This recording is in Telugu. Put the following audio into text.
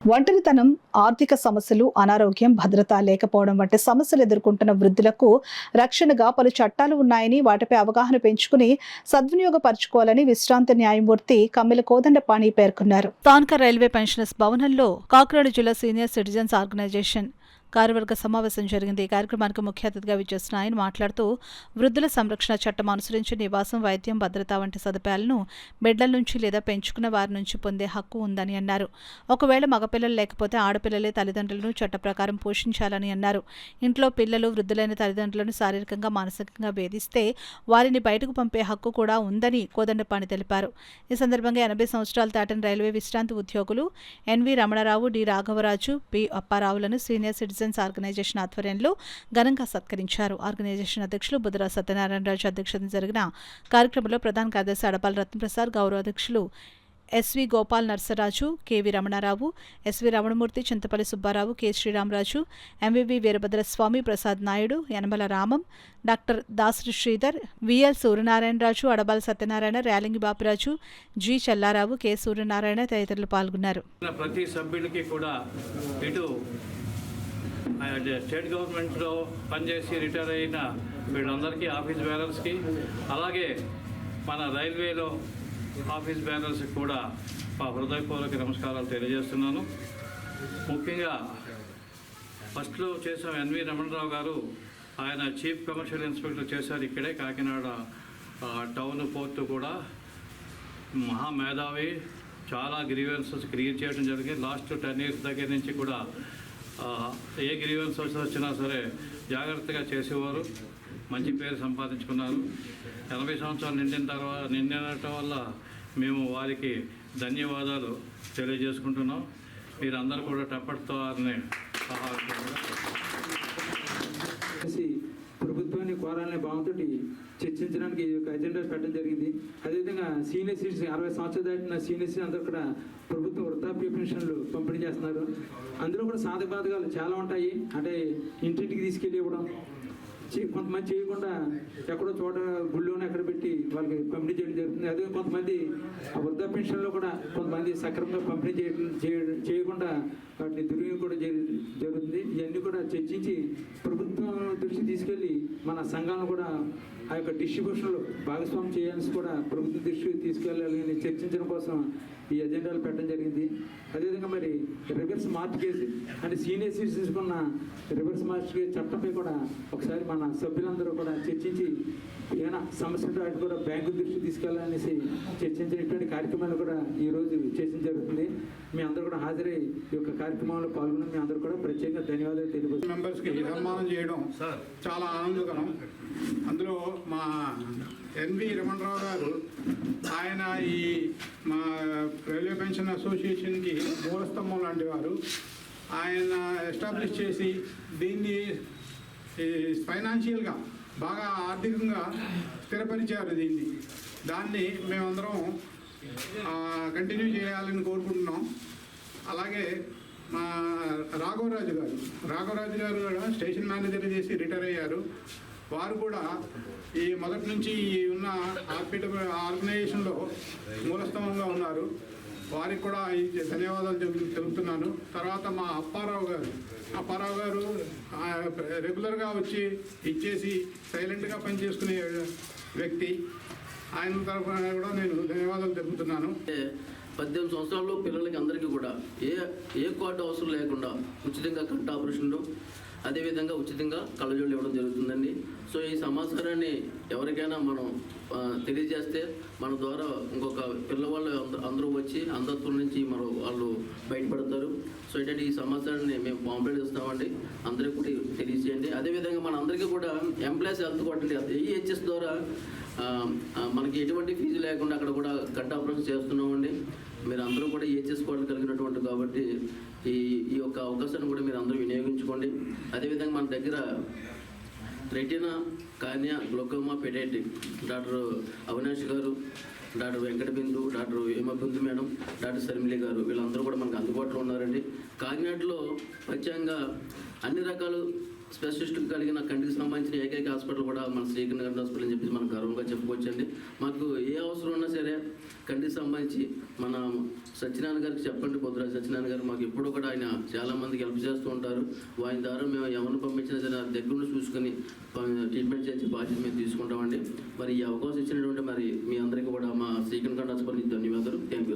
ఒంటరితనం, ఆర్థిక సమస్యలు, అనారోగ్యం, భద్రత లేకపోవడం వంటి సమస్యలు ఎదుర్కొంటున్న వృద్ధులకు రక్షణగా పలు చట్టాలు ఉన్నాయని, వాటిపై అవగాహన పెంచుకుని సద్వినియోగపరచుకోవాలని విశ్రాంత న్యాయమూర్తి కమ్మెల కోదండపాణి పేర్కొన్నారు. స్థానిక రైల్వే పెన్షనర్స్ భవనంలో కాకినాడ జిల్లా సీనియర్ సిటిజన్స్ ఆర్గనైజేషన్ కార్యవర్గ సమావేశం జరిగింది. ఈ కార్యక్రమానికి ముఖ్య అతిథిగా విచ్చేసిన ఆయన మాట్లాడుతూ వృద్ధుల సంరక్షణ చట్టం అనుసరించి నివాసం, వైద్యం, భద్రత వంటి సదుపాయాలను బెడ్ల నుంచి లేదా పెంచుకున్న వారి నుంచి పొందే హక్కు ఉందని అన్నారు. ఒకవేళ మగపిల్లలు లేకపోతే ఆడపిల్లలే తల్లిదండ్రులను చట్ట ప్రకారం పోషించాలని అన్నారు. ఇంట్లో పిల్లలు వృద్ధులైన తల్లిదండ్రులను శారీరకంగా, మానసికంగా వేధిస్తే వారిని బయటకు పంపే హక్కు కూడా ఉందని కోదండపాణి తెలిపారు. ఈ సందర్భంగా 80 సంవత్సరాలు దాటిన రైల్వే విశ్రాంతి ఉద్యోగులు NV Ramanarao, D Raghavaraju, P అప్పారావులను సీనియర్ సిటిజన్స్ ఆర్గనైజేషన్ ఆధ్వర్యంలో ఘనంగా సత్కరించారు. ఆర్గనైజేషన్ అధ్యక్షులు బుద్ధరా సత్యనారాయణరాజు అధ్యక్షతన జరిగిన కార్యక్రమంలో ప్రధాన కార్యదర్శి అడపాల రత్నప్రసాద్, గౌరవ అధ్యక్షులు SV Gopal Narsaraju, KV Ramanarao, SV Ramanamurthy, Chintapalli Subbarao, K Sriramaraju, MVV Veerabhadraswamy, Prasad Naidu, Yanamala Ramam, doctor Dasari Sridhar, VL Suryanarayanaraju, Adabala Satyanarayana, Relangi Bapiraju, G Challarao, K Suryanarayana తదితరులు పాల్గొన్నారు. ప్రతి సభ్యుడికి కూడా ఇటు స్టేట్ గవర్నమెంట్లో పనిచేసి రిటైర్ అయిన వీళ్ళందరికీ, ఆఫీస్ బేరర్స్కి, అలాగే మన రైల్వేలో ఆఫీస్ బేరర్స్కి కూడా మా హృదయపూర్వక నమస్కారాలు తెలియజేస్తున్నాను. ముఖ్యంగా ఫస్ట్లో చేసాం ఎన్వి రమణరావు గారు, ఆయన చీఫ్ కమర్షియల్ ఇన్స్పెక్టర్ చేశారు ఇక్కడే కాకినాడ టౌన్ పోర్టు కూడా. మహామేధావి, చాలా గ్రీవెన్సెస్ క్రియేట్ చేయడం జరిగింది. లాస్ట్ 10 years దగ్గర నుంచి కూడా ఏ గ్రీవెన్సెస్ వచ్చినా సరే జాగ్రత్తగా చేసేవారు, మంచి పేరు సంపాదించుకున్నారు. 80 సంవత్సరాలు నిండినటం వల్ల మేము వారికి ధన్యవాదాలు తెలియజేసుకుంటున్నాం. మీరందరూ కూడా టప్పటితో వారిని ప్రభుత్వాన్ని కోరాలనే భావంతో చర్చించడానికి ఈ యొక్క ఎజెండా పెట్టడం జరిగింది. అదేవిధంగా సీనియర్ సిటిజన్స్ 60 సంవత్సరాలు దాటిన సీనియర్ సిటిజన్స్ అందరూ కూడా ప్రభుత్వం వృద్ధాప్య పెన్షన్లు పంపిణీ చేస్తున్నారు. అందులో కూడా సాధక బాధకాలు చాలా ఉంటాయి. అంటే ఇంటింటికి తీసుకెళ్ళి ఇవ్వడం, కొంతమంది చేయకుండా ఎక్కడో చోట గుళ్ళోనే ఎక్కడ పెట్టి వాళ్ళకి పంపిణీ చేయడం జరుగుతుంది. అదే కొంతమంది ఆ వృద్ధా పెన్షన్లో కూడా కొంతమంది సక్రమంగా పంపిణీ చేయకుండా వాటిని దుర్వినియోగం కూడా జరుగుతుంది. ఇవన్నీ కూడా చర్చించి ప్రభుత్వం దృష్టి తీసుకెళ్ళి మన సంఘాలను కూడా ఆ యొక్క డిస్ట్రిబ్యూషన్లో భాగస్వామ్యం చేయాల్సి కూడా ప్రభుత్వం దృష్టికి తీసుకెళ్ళాలని చర్చించడం కోసం ఈ ఎజెండాలు పెట్టడం జరిగింది. అదేవిధంగా మరి రివర్స్ మార్టిగేజ్ అంటే సీనియర్ సిటిజన్స్ ఉన్న రివర్స్ మార్టిగేజ్ చట్టంపై కూడా ఒకసారి మన సభ్యులందరూ కూడా చర్చించి ఏమైనా సమస్యలు వాటి కూడా బ్యాంకు దృష్టికి తీసుకెళ్లాలనేసి చర్చించేటువంటి కార్యక్రమాలు కూడా ఈరోజు చర్చించ జరుగుతుంది. మీ అందరూ కూడా హాజరై ఈ యొక్క కార్యక్రమంలో పాల్గొన్న మీ అందరూ కూడా ప్రత్యేకంగా ధన్యవాదాలు తెలియజేస్తున్నాం. మెంబర్స్కి సన్మానం చేయడం చాలా ఆనందకరం. అందులో మా ఎన్వి రమణరావు గారు, ఆయన ఈ మా రైల్వే పెన్షన్ అసోసియేషన్కి మూలస్తంభం లాంటి వారు. ఆయన ఎస్టాబ్లిష్ చేసి దీన్ని ఫైనాన్షియల్గా బాగా ఆర్థికంగా స్థిరపరిచారు. దాన్ని మేమందరం కంటిన్యూ చేయాలని కోరుకుంటున్నాం. అలాగే మా రాఘవరాజు గారు కూడా స్టేషన్ మేనేజర్ చేసి రిటైర్ అయ్యారు. వారు కూడా ఈ మొదటి నుంచి ఉన్న ఆర్గనైజేషన్లో మూలస్తంభంగా ఉన్నారు. వారికి కూడా ధన్యవాదాలు తెలుపుతున్నాను. తర్వాత మా అప్పారావు గారు రెగ్యులర్గా వచ్చి ఇచ్చేసి సైలెంట్గా పనిచేసుకునే వ్యక్తి. ఆయన తరఫున కూడా నేను ధన్యవాదాలు తెలుపుతున్నాను. 18 సంవత్సరాల్లో పిల్లలకి అందరికీ కూడా ఏ కార్డు అవసరం లేకుండా ఉచితంగా కంటి ఆపరేషన్లు, అదేవిధంగా ఉచితంగా కళ్ళజోళ్ళు ఇవ్వడం జరుగుతుందండి. సో ఈ సమాచారాన్ని ఎవరికైనా మనం తెలియజేస్తే మన ద్వారా ఇంకొక పిల్లవాళ్ళు అందరూ వచ్చి అంధత్వం నుంచి వాళ్ళు బయటపడతారు. సో ఏంటంటే ఈ సమాచారాన్ని మేము పాంప్లెట్ ఇస్తామండి, అందరికీ కూడా తెలియజేయండి. అదేవిధంగా మన అందరికీ కూడా ఎంప్లాయీస్ హెల్త్ కార్డు ఈహెచ్ఎస్ ద్వారా మనకి ఎటువంటి ఫీజు లేకుండా అక్కడ కూడా కంటి ఆపరేషన్ చేస్తున్నామండి. మీరు అందరూ కూడా ఈహెచ్ఎస్ కార్డు కలిగినటువంటి కాబట్టి ఈ యొక్క అవకాశాన్ని కూడా మీరు అందరూ వినియోగించుకోండి. అదేవిధంగా మన దగ్గర retina, cornea, glaucoma, paediatric doctor Avinash గారు, డాక్టర్ వెంకట బిందు, డాక్టర్ హిమబిందు మేడం, డాక్టర్ శర్మిలి గారు, వీళ్ళందరూ కూడా మనకు అందుబాటులో ఉన్నారండి. కాకినాడలో ప్రత్యేకంగా అన్ని రకాలు స్పెషలిస్ట్ కలిగిన కంటికి సంబంధించిన ఏకైక హాస్పిటల్ కూడా మన శ్రీకరణ కంటి హాస్పిటల్ అని చెప్పి మనం గర్వంగా చెప్పుకోవచ్చండి. మాకు ఏ అవసరం ఉన్నా సరే కంటికి సంబంధించి మన సత్యనారాయణ గారికి చెప్పండి, పొద్దురాజు సత్యనారాయణ గారు మాకు ఎప్పుడూ కూడా ఆయన చాలా మందికి హెల్ప్ చేస్తూ ఉంటారు. ఆయన ద్వారా మేము ఎవరిని పంపించినా సరే దగ్గర చూసుకొని ట్రీట్మెంట్ చేసే బాధ్యత మేము తీసుకుంటామండి. మరి ఈ అవకాశం ఇచ్చినటువంటి మరి మీ అందరికీ కూడా మా శ్రీకరణ కంటి హాస్పిటల్